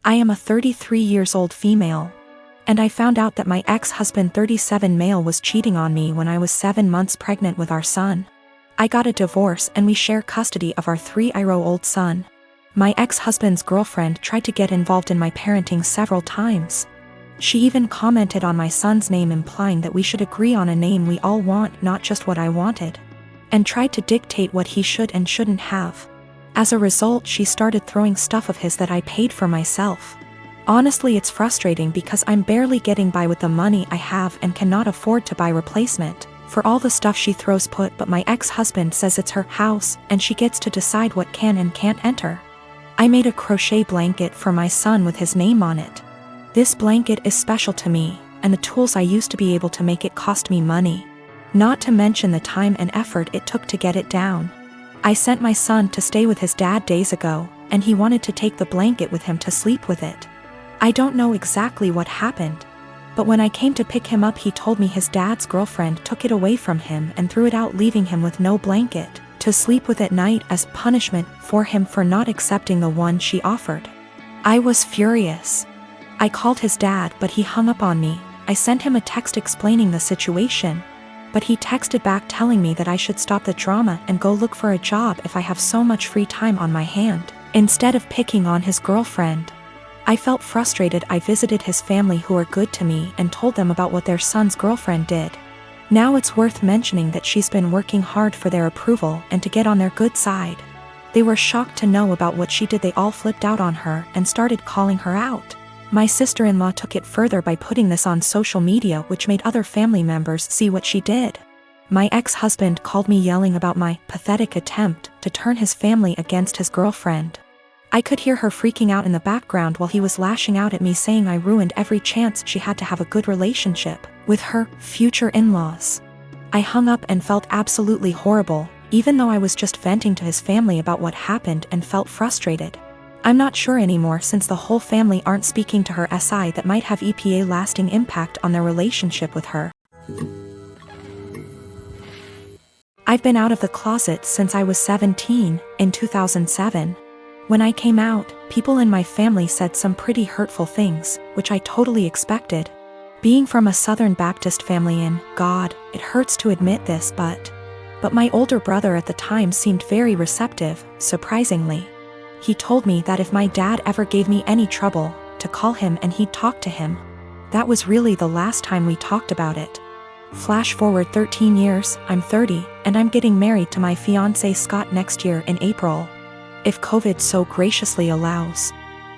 I am a 33 years old female. And I found out that my ex-husband 37 male was cheating on me when I was 7 months pregnant with our son. I got a divorce and we share custody of our 3-year-old son. My ex-husband's girlfriend tried to get involved in my parenting several times. She even commented on my son's name, implying that we should agree on a name we all want, not just what I wanted, and tried to dictate what he should and shouldn't have. As a result, she started throwing stuff of his that I paid for myself. Honestly, it's frustrating because I'm barely getting by with the money I have and cannot afford to buy replacement for all the stuff she throws but my ex-husband says it's her house and she gets to decide what can and can't enter. I made a crochet blanket for my son with his name on it. This blanket is special to me, and the tools I used to be able to make it cost me money. Not to mention the time and effort it took to get it down. I sent my son to stay with his dad days ago, and he wanted to take the blanket with him to sleep with it. I don't know exactly what happened, but when I came to pick him up, he told me his dad's girlfriend took it away from him and threw it out, leaving him with no blanket to sleep with at night as punishment for him for not accepting the one she offered. I was furious. I called his dad, but he hung up on me. I sent him a text explaining the situation, but he texted back telling me that I should stop the drama and go look for a job if I have so much free time on my hand, instead of picking on his girlfriend. I felt frustrated. I visited his family, who are good to me, and told them about what their son's girlfriend did. Now it's worth mentioning that she's been working hard for their approval and to get on their good side. They were shocked to know about what she did. They all flipped out on her and started calling her out. My sister-in-law took it further by putting this on social media, which made other family members see what she did. My ex-husband called me, yelling about my pathetic attempt to turn his family against his girlfriend. I could hear her freaking out in the background while he was lashing out at me, saying I ruined every chance she had to have a good relationship with her future in-laws. I hung up and felt absolutely horrible, even though I was just venting to his family about what happened and felt frustrated. I'm not sure anymore, since the whole family aren't speaking to her, SI that might have a lasting impact on their relationship with her. I've been out of the closet since I was 17, in 2007. When I came out, people in my family said some pretty hurtful things, which I totally expected. Being from a Southern Baptist family, and God, it hurts to admit this, but my older brother at the time seemed very receptive, surprisingly. He told me that if my dad ever gave me any trouble, to call him and he'd talk to him. That was really the last time we talked about it. Flash forward 13 years, I'm 30, and I'm getting married to my fiancé Scott next year in April, if COVID so graciously allows.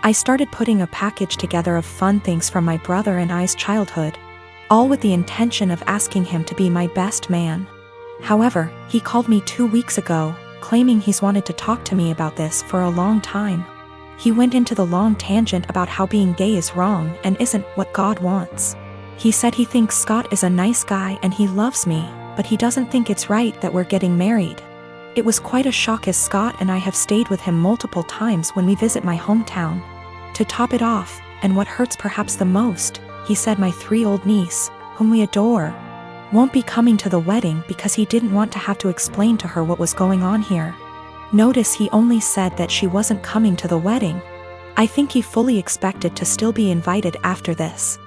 I started putting a package together of fun things from my brother and I's childhood, all with the intention of asking him to be my best man. However, he called me 2 weeks ago, claiming he's wanted to talk to me about this for a long time. He went into the long tangent about how being gay is wrong and isn't what God wants. He said he thinks Scott is a nice guy and he loves me, but he doesn't think it's right that we're getting married. It was quite a shock, as Scott and I have stayed with him multiple times when we visit my hometown. To top it off, and what hurts perhaps the most, he said my 3-year-old niece, whom we adore, won't be coming to the wedding because he didn't want to have to explain to her what was going on here. Notice he only said that she wasn't coming to the wedding. I think he fully expected to still be invited after this.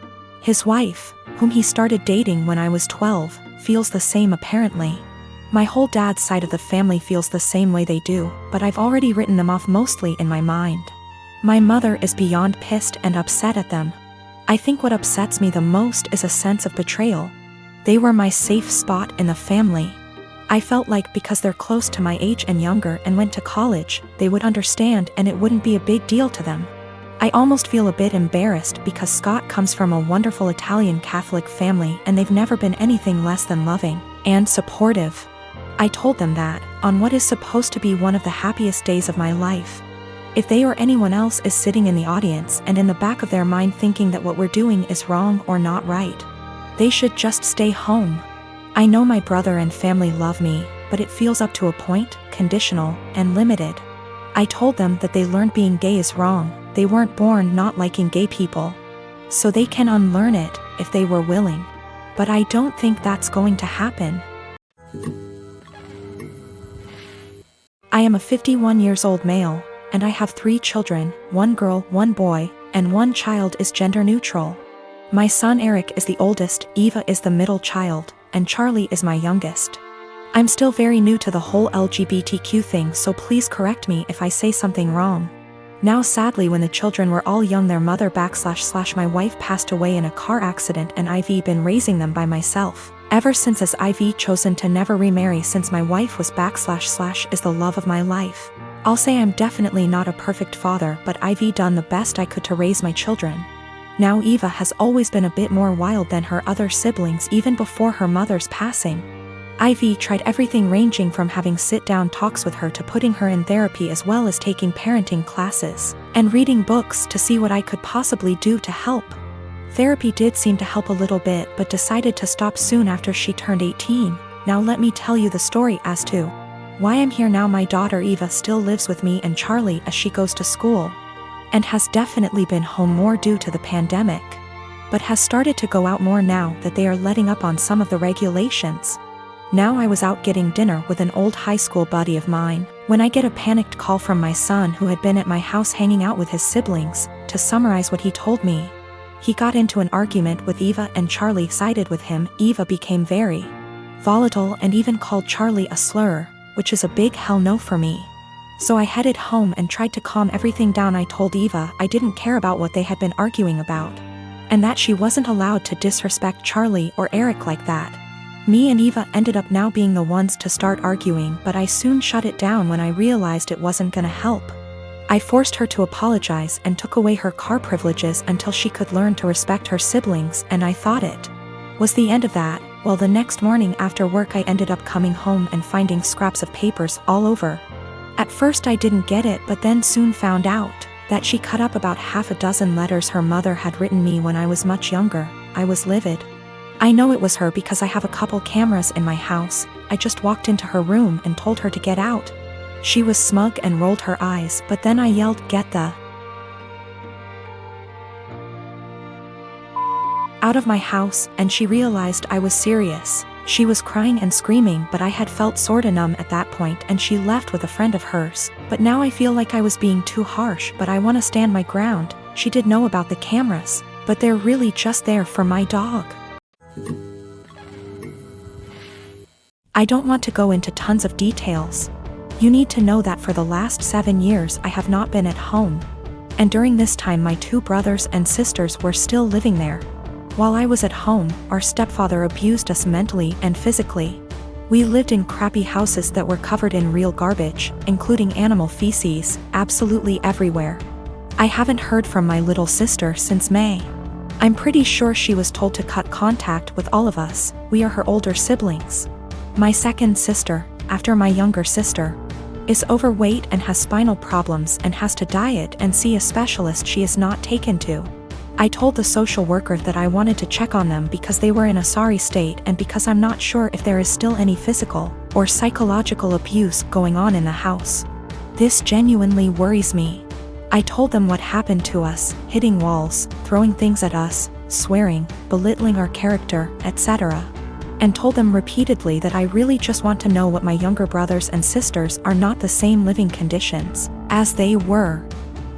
His wife, whom he started dating when I was 12, feels the same apparently. My whole dad's side of the family feels the same way they do, but I've already written them off mostly in my mind. My mother is beyond pissed and upset at them. I think what upsets me the most is a sense of betrayal. They were my safe spot in the family. I felt like because they're close to my age and younger and went to college, they would understand and it wouldn't be a big deal to them. I almost feel a bit embarrassed because Scott comes from a wonderful Italian Catholic family and they've never been anything less than loving and supportive. I told them that, on what is supposed to be one of the happiest days of my life, if they or anyone else is sitting in the audience and in the back of their mind thinking that what we're doing is wrong or not right, they should just stay home. I know my brother and family love me, but it feels up to a point, conditional, and limited. I told them that they learned being gay is wrong, they weren't born not liking gay people. So they can unlearn it, if they were willing. But I don't think that's going to happen. I am a 51 years old male, and I have 3 children, 1 girl, 1 boy, and one child is gender neutral. My son Eric is the oldest, Eva is the middle child, and Charlie is my youngest. I'm still very new to the whole LGBTQ thing, so please correct me if I say something wrong. Now sadly, when the children were all young, their mother / my wife passed away in a car accident, and I've been raising them by myself ever since, as I've chosen to never remarry since my wife was / is the love of my life. I'll say I'm definitely not a perfect father, but I've done the best I could to raise my children. Now Eva has always been a bit more wild than her other siblings, even before her mother's passing. I've tried everything, ranging from having sit-down talks with her to putting her in therapy, as well as taking parenting classes and reading books to see what I could possibly do to help. Therapy did seem to help a little bit, but decided to stop soon after she turned 18. Now let me tell you the story as to why I'm here now. My daughter Eva still lives with me and Charlie as she goes to school, and has definitely been home more due to the pandemic, but has started to go out more now that they are letting up on some of the regulations. Now I was out getting dinner with an old high school buddy of mine when I get a panicked call from my son, who had been at my house hanging out with his siblings. To summarize what he told me, he got into an argument with Eva and Charlie sided with him. Eva became very volatile and even called Charlie a slur, which is a big hell no for me. So I headed home and tried to calm everything down. I told Eva I didn't care about what they had been arguing about, and that she wasn't allowed to disrespect Charlie or Eric like that. Me and Eva ended up now being the ones to start arguing, but I soon shut it down when I realized it wasn't gonna help. I forced her to apologize and took away her car privileges until she could learn to respect her siblings, and I thought it was the end of that. Well, the next morning after work I ended up coming home and finding scraps of papers all over. At first I didn't get it, but then soon found out that she cut up about half a dozen letters her mother had written me when I was much younger. I was livid. I know it was her because I have a couple cameras in my house. I just walked into her room and told her to get out. She was smug and rolled her eyes, but then I yelled, "Get the out of my house," and she realized I was serious. She was crying and screaming, but I had felt sorta numb at that point, and she left with a friend of hers. But now I feel like I was being too harsh, but I want to stand my ground. She did know about the cameras, but they're really just there for my dog. I don't want to go into tons of details. You need to know that for the last 7 years I have not been at home, and during this time my 2 brothers and sisters were still living there. While I was at home, our stepfather abused us mentally and physically. We lived in crappy houses that were covered in real garbage, including animal feces, absolutely everywhere. I haven't heard from my little sister since May. I'm pretty sure she was told to cut contact with all of us. We are her older siblings. My second sister, after my younger sister, is overweight and has spinal problems and has to diet and see a specialist she is not taken to. I told the social worker that I wanted to check on them because they were in a sorry state and because I'm not sure if there is still any physical or psychological abuse going on in the house. This genuinely worries me. I told them what happened to us, hitting walls, throwing things at us, swearing, belittling our character, etc. And told them repeatedly that I really just want to know what my younger brothers and sisters are not the same living conditions as they were.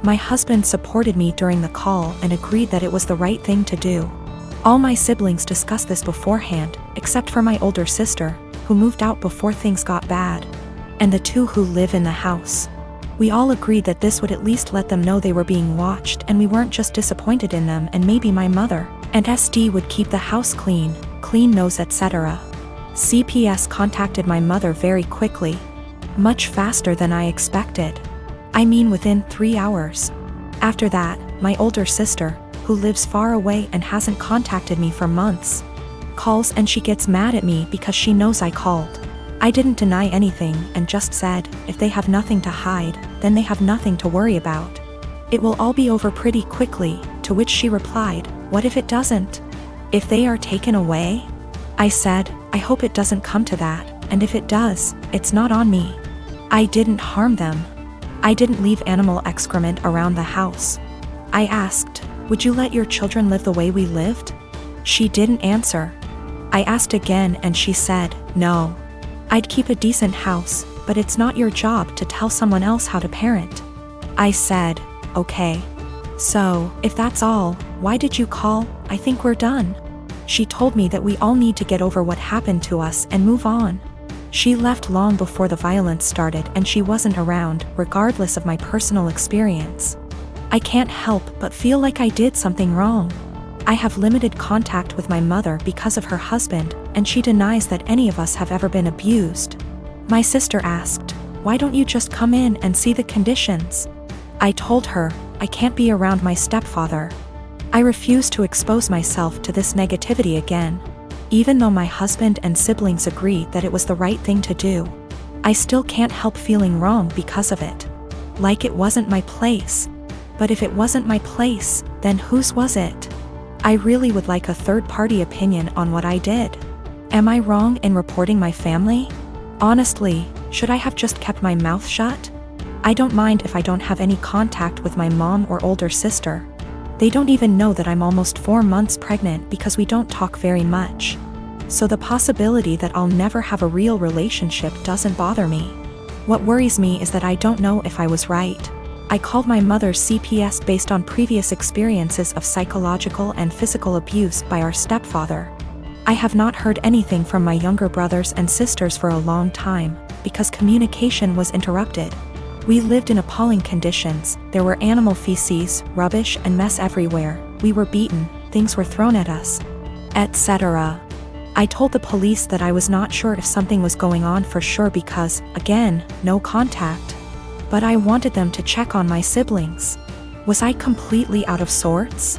My husband supported me during the call and agreed that it was the right thing to do. All my siblings discussed this beforehand, except for my older sister, who moved out before things got bad, and the 2 who live in the house. We all agreed that this would at least let them know they were being watched and we weren't just disappointed in them, and maybe my mother and SD would keep the house clean nose, etc. CPS contacted my mother very quickly, much faster than I expected. I mean within 3 hours. After that, my older sister, who lives far away and hasn't contacted me for months, calls and she gets mad at me because she knows I called. I didn't deny anything and just said, if they have nothing to hide, then they have nothing to worry about. It will all be over pretty quickly, to which she replied, what if it doesn't? If they are taken away? I said, I hope it doesn't come to that, and if it does, it's not on me. I didn't harm them. I didn't leave animal excrement around the house. I asked, would you let your children live the way we lived? She didn't answer. I asked again and she said, no. I'd keep a decent house, but it's not your job to tell someone else how to parent. I said, okay. So, if that's all, why did you call? I think we're done. She told me that we all need to get over what happened to us and move on. She left long before the violence started and she wasn't around, regardless of my personal experience. I can't help but feel like I did something wrong. I have limited contact with my mother because of her husband, and she denies that any of us have ever been abused. My sister asked, "Why don't you just come in and see the conditions?" I told her, I can't be around my stepfather. I refuse to expose myself to this negativity again. Even though my husband and siblings agree that it was the right thing to do, I still can't help feeling wrong because of it. Like it wasn't my place. But if it wasn't my place, then whose was it? I really would like a third-party opinion on what I did. Am I wrong in reporting my family? Honestly, should I have just kept my mouth shut? I don't mind if I don't have any contact with my mom or older sister. They don't even know that I'm almost 4 months pregnant because we don't talk very much. So the possibility that I'll never have a real relationship doesn't bother me. What worries me is that I don't know if I was right. I called my mother's CPS based on previous experiences of psychological and physical abuse by our stepfather. I have not heard anything from my younger brothers and sisters for a long time, because communication was interrupted. We lived in appalling conditions. There were animal feces, rubbish and mess everywhere. We were beaten, things were thrown at us, etc. I told the police that I was not sure if something was going on for sure because, again, no contact. But I wanted them to check on my siblings. Was I completely out of sorts?